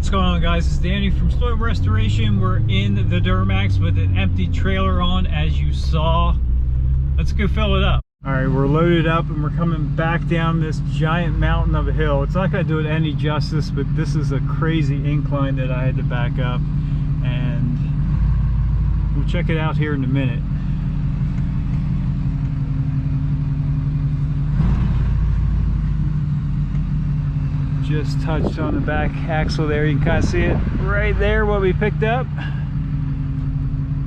What's going on, guys? It's Danny from Soooo Restoration. We're in the Duramax with an empty trailer on, as you saw. Let's go fill it up. All right, we're loaded up and we're coming back down this giant mountain of a hill. It's not going to do it any justice, but this is a crazy incline that I had to back up, and we'll check it out here in a minute. Just touched on the back axle there. You can kind of see it right there, what we picked up.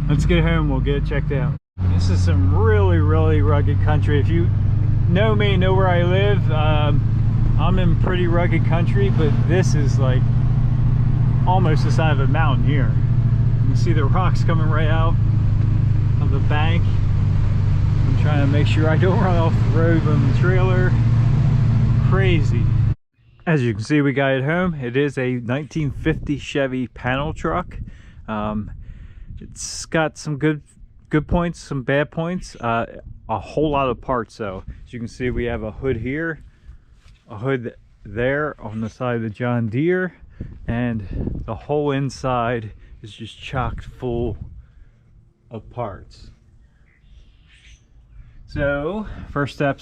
Let's get home, we'll get it checked out. This is some really rugged country. If you know me, know where I live, I'm in pretty rugged country, but this is like almost the side of a mountain here. You can see the rocks coming right out of the bank. I'm trying to make sure I don't run off the road with the trailer. Crazy. As you can see, we got it home. It is a 1950 Chevy panel truck. It's got some good points, some bad points, a whole lot of parts though. As you can see, we have a hood here, a hood there on the side of the John Deere, and the whole inside is just chock full of parts. So first step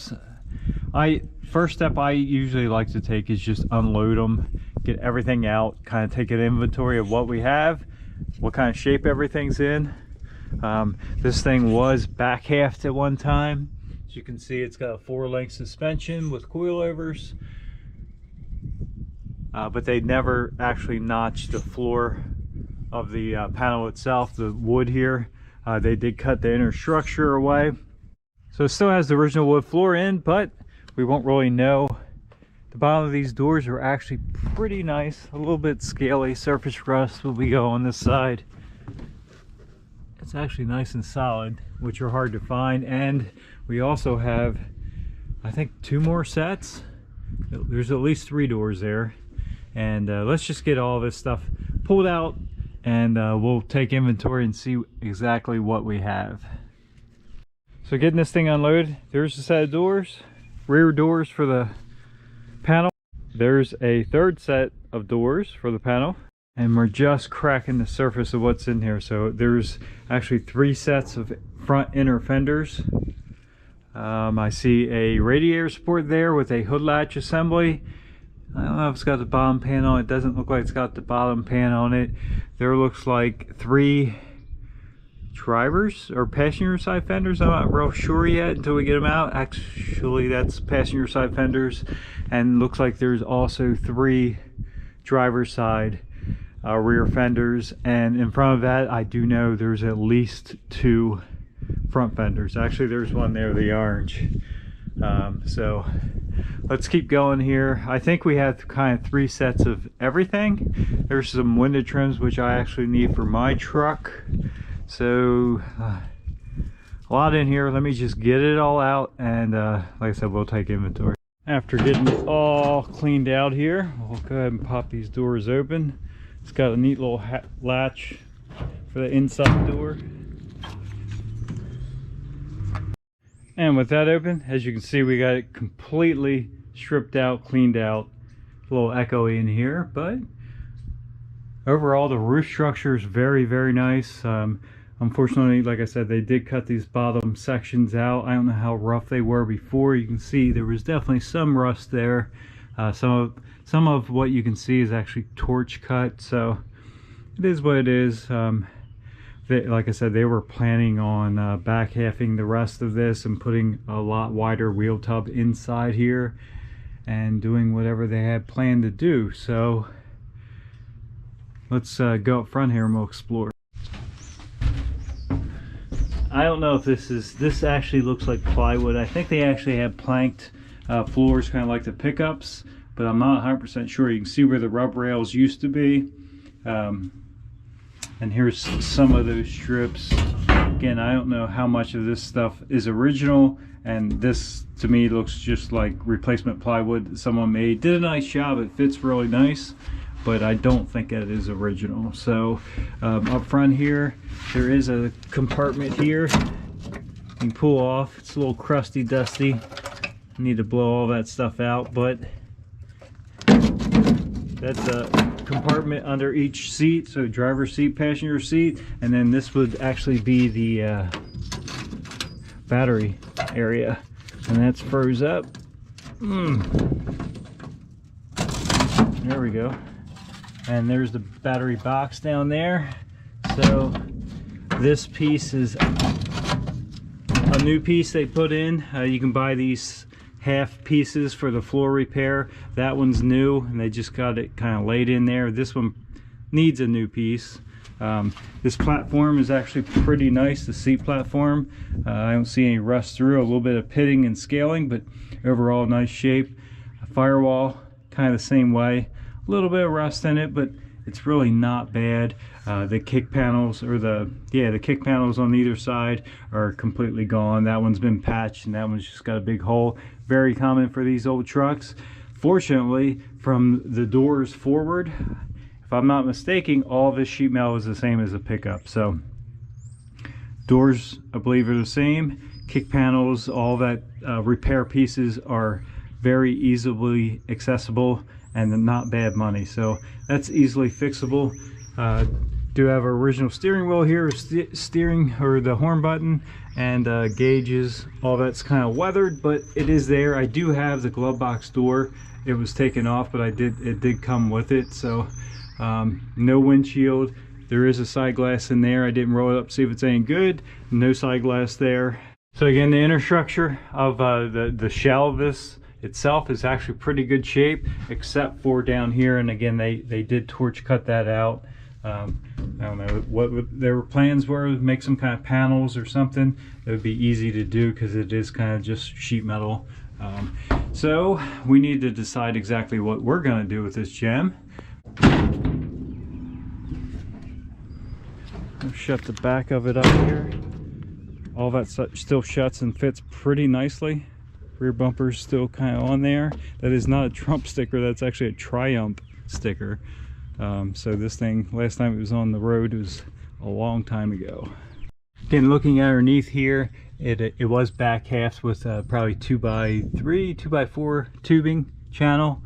I usually like to take is just unload them, get everything out, kind of take an inventory of what we have, what kind of shape everything's in. This thing was back halved at one time. As you can see, it's got a 4-link suspension with coilovers, but they never actually notched the floor of the panel itself, the wood here. They did cut the inner structure away, so it still has the original wood floor in, but we won't really know. The bottom of these doors are actually pretty nice, a little bit scaly. Surface rust will be go on this side. It's actually nice and solid, which are hard to find. And we also have, I think, 2 more sets. There's at least 3 doors there. And let's just get all this stuff pulled out, and we'll take inventory and see exactly what we have. So getting this thing unloaded, there's a set of doors, rear doors for the panel. There's a 3rd set of doors for the panel, and we're just cracking the surface of what's in here. So there's actually 3 sets of front inner fenders. I see a radiator support there with a hood latch assembly. I don't know if it's got the bottom pan on it. It doesn't look like it's got the bottom pan on it. There looks like 3 drivers or passenger side fenders. I'm not real sure yet until we get them out. Actually, that's passenger side fenders, and looks like there's also 3 driver side rear fenders, and in front of that I do know there's at least 2 front fenders. Actually, there's one there, the orange. So let's keep going here. I think we have kind of 3 sets of everything. There's some window trims which I actually need for my truck. So a lot in here. Let me just get it all out, and like I said, we'll take inventory. After getting it all cleaned out here, we'll go ahead and pop these doors open. It's got a neat little latch for the inside door. And with that open, as you can see, we got it completely stripped out, cleaned out. A little echoey in here, but overall the roof structure is very nice. Unfortunately, like I said, they did cut these bottom sections out. I don't know how rough they were before. You can see there was definitely some rust there. Some of what you can see is actually torch cut, so it is what it is. Like I said, they were planning on back halving the rest of this and putting a lot wider wheel tub inside here and doing whatever they had planned to do. So let's go up front here and we'll explore. I don't know if this actually looks like plywood. I think they actually have planked floors, kind of like the pickups, but I'm not 100% sure. You can see where the rub rails used to be. And here's some of those strips. Again, I don't know how much of this stuff is original, and this to me looks just like replacement plywood that someone made. Did a nice job, it fits really nice, but I don't think that is original. So up front here, there is a compartment here you can pull off. It's a little crusty, dusty. I need to blow all that stuff out, but that's a compartment under each seat, so driver's seat, passenger seat, and then this would actually be the battery area, and that's froze up. There we go. And there's the battery box down there. So this piece is a new piece they put in. You can buy these half pieces for the floor repair. That one's new, and they just got it kind of laid in there. This one needs a new piece. This platform is actually pretty nice, the seat platform. I don't see any rust through, a little bit of pitting and scaling, but overall nice shape. Firewall, kind of the same way. A little bit of rust in it, but it's really not bad. The kick panels, or the kick panels on either side are completely gone. That one's been patched, and that one's just got a big hole. Very common for these old trucks. Fortunately, from the doors forward, if I'm not mistaken, all of this sheet metal is the same as a pickup. So doors, I believe, are the same. Kick panels, all that repair pieces are very easily accessible and not bad money, so that's easily fixable. Do have our original steering wheel here, steering, or the horn button, and gauges. All that's kind of weathered, but it is there. I do have the glove box door. It was taken off, but it did come with it. So no windshield. There is a side glass in there. I didn't roll it up to see if it's any good. No side glass there. So again, the inner structure of the shell of this itself is actually pretty good shape, except for down here. And again, they did torch cut that out. I don't know what their plans were, make some kind of panels or something. It would be easy to do because it is kind of just sheet metal. So we need to decide exactly what we're going to do with this gem. I'll shut the back of it up here. All that still shuts and fits pretty nicely. Rear bumper's still kind of on there. That is not a Trump sticker, that's actually a Triumph sticker. So this thing, last time it was on the road, was a long time ago. Again, looking underneath here, it was back half with probably 2x3, 2x4 tubing channel,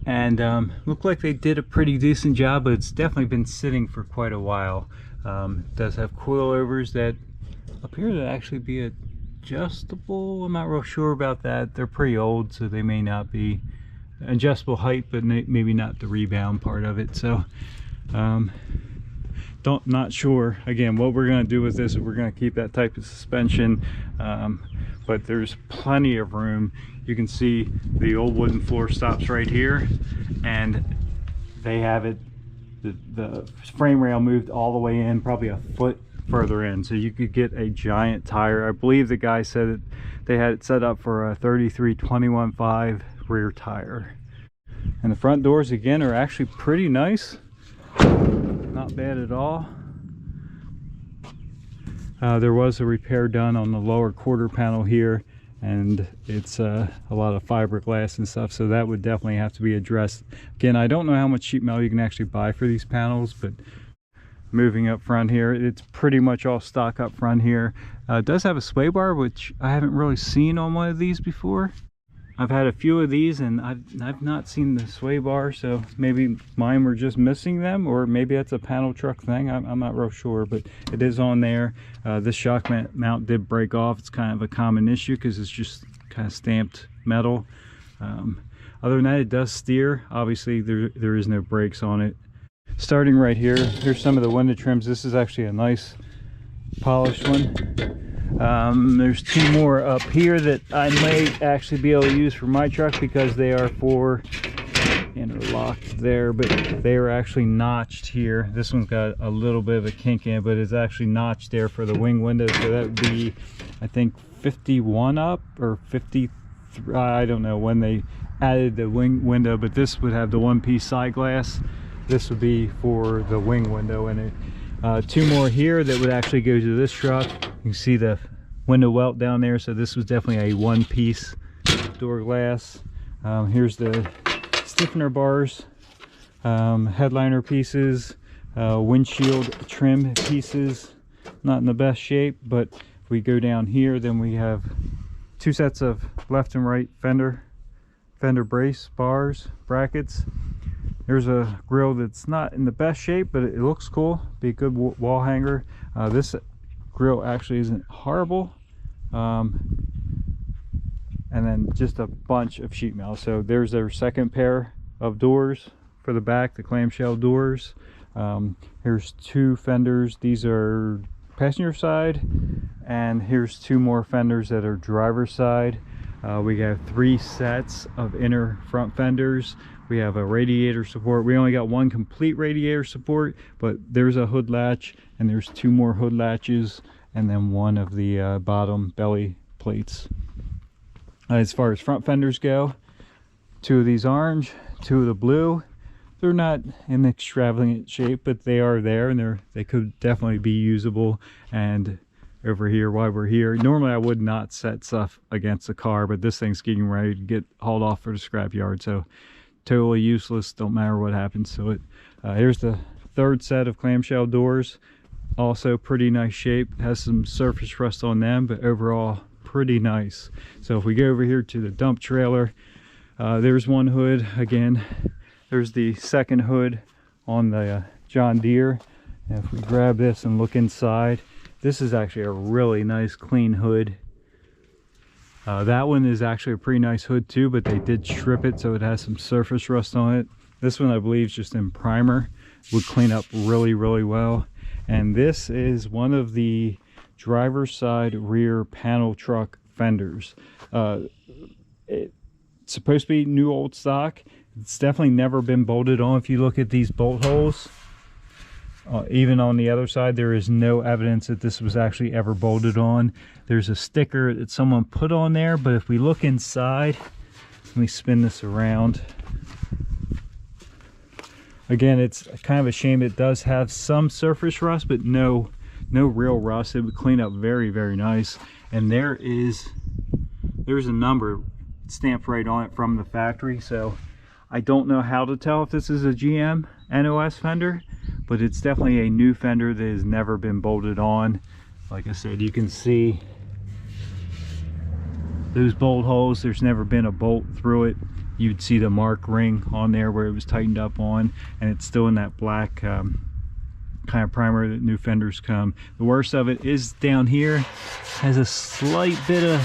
and looked like they did a pretty decent job, but it's definitely been sitting for quite a while. It does have coilovers that appear to actually be adjustable. I'm not real sure about that. They're pretty old, so they may not be adjustable height, but maybe not the rebound part of it. So not sure. Again, what we're going to do with this is we're going to keep that type of suspension, but there's plenty of room. You can see the old wooden floor stops right here, and they have it, the frame rail moved all the way in, probably a foot further in, so you could get a giant tire. I believe the guy said that they had it set up for a 33/21/5 rear tire. And the front doors again are actually pretty nice, not bad at all. There was a repair done on the lower quarter panel here, and it's a lot of fiberglass and stuff, so that would definitely have to be addressed. Again, I don't know how much sheet metal you can actually buy for these panels, but moving up front here, it's pretty much all stock up front here. It does have a sway bar, which I haven't really seen on one of these before. I've had a few of these and I've not seen the sway bar, so maybe mine were just missing them, or maybe that's a panel truck thing. I'm not real sure, but it is on there. This shock mount did break off. It's kind of a common issue because it's just kind of stamped metal. Other than that, it does steer. Obviously there is no brakes on it. Starting right here, here's some of the window trims. This is actually a nice polished one. There's two more up here that I might actually be able to use for my truck because they are for interlocked there, but they are actually notched here. This one's got a little bit of a kink in it, but it's actually notched there for the wing window, so that would be, I think, 51 up or 53. I don't know when they added the wing window, but this would have the one-piece side glass. This would be for the wing window in it. Two more here that would actually go to this truck. You can see the window welt down there, so this was definitely a one-piece door glass. Here's the stiffener bars, headliner pieces, windshield trim pieces. Not in the best shape, but if we go down here, then we have two sets of left and right fender brace bars, brackets. There's a grill that's not in the best shape, but it looks cool. Be a good wall hanger. This grill actually isn't horrible. And then just a bunch of sheet metal. So there's their second pair of doors for the back, the clamshell doors. Here's 2 fenders. These are passenger side, and here's 2 more fenders that are driver's side. We have 3 sets of inner front fenders. We have a radiator support. We only got 1 complete radiator support, but there's a hood latch, and there's 2 more hood latches, and then 1 of the bottom belly plates. As far as front fenders go, 2 of these orange, 2 of the blue. They're not in extravagant shape, but they are there, and they could definitely be usable. And over here, while we're here, normally I would not set stuff against the car, but this thing's getting ready to get hauled off for the scrap yard, so totally useless. Don't matter what happens to it. Here's the 3rd set of clamshell doors. Also pretty nice shape. Has some surface rust on them, but overall pretty nice. So if we go over here to the dump trailer, there's 1 hood. Again, there's the 2nd hood on the John Deere. And if we grab this and look inside, this is actually a really nice clean hood. That one is actually a pretty nice hood too, but they did strip it, so it has some surface rust on it. This one I believe is just in primer. Would clean up really well. And this is one of the driver's side rear panel truck fenders. It's supposed to be new old stock. It's definitely never been bolted on. If you look at these bolt holes, even on the other side, there is no evidence that this was actually ever bolted on. There's a sticker that someone put on there, but if we look inside, let me spin this around. Again, it's kind of a shame. It does have some surface rust, but no real rust. It would clean up very nice. And there's a number stamped right on it from the factory, so I don't know how to tell if this is a GM NOS fender, but it's definitely a new fender that has never been bolted on. Like I said, you can see those bolt holes. There's never been a bolt through it. You'd see the mark ring on there where it was tightened up on, and it's still in that black kind of primer that new fenders come. The worst of it is down here. Has a slight bit of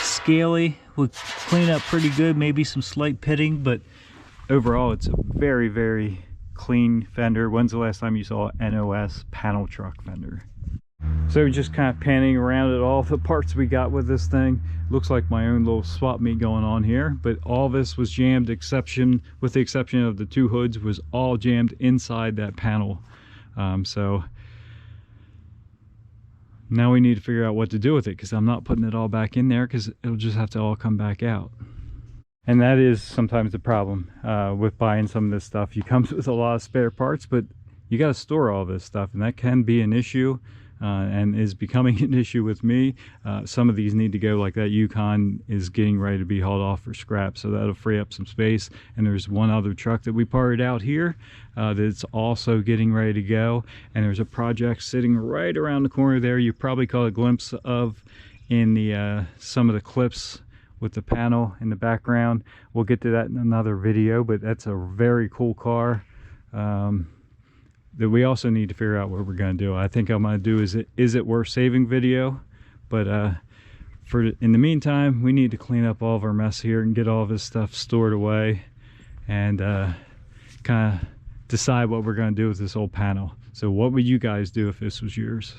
scaly. Will clean up pretty good, maybe some slight pitting, but overall it's a very clean fender. When's the last time you saw an NOS panel truck fender? So just kind of panning around at all the parts we got with this thing. Looks like my own little swap meet going on here, but all this was jammed, with the exception of the 2 hoods, was all jammed inside that panel. So now we need to figure out what to do with it, because I'm not putting it all back in there, because it'll just have to all come back out. And that is sometimes the problem with buying some of this stuff. You come with a lot of spare parts, but you got to store all this stuff, and that can be an issue, and is becoming an issue with me. Some of these need to go, like that Yukon is getting ready to be hauled off for scrap, so that'll free up some space. And there's one other truck that we parted out here that's also getting ready to go, and there's a project sitting right around the corner there. You probably caught a glimpse of in the some of the clips with the panel in the background. We'll get to that in another video, but that's a very cool car that we also need to figure out what we're going to do. I think I'm going to do is it worth saving video, but in the meantime, we need to clean up all of our mess here and get all of this stuff stored away, and kind of decide what we're going to do with this old panel. So what would you guys do if this was yours?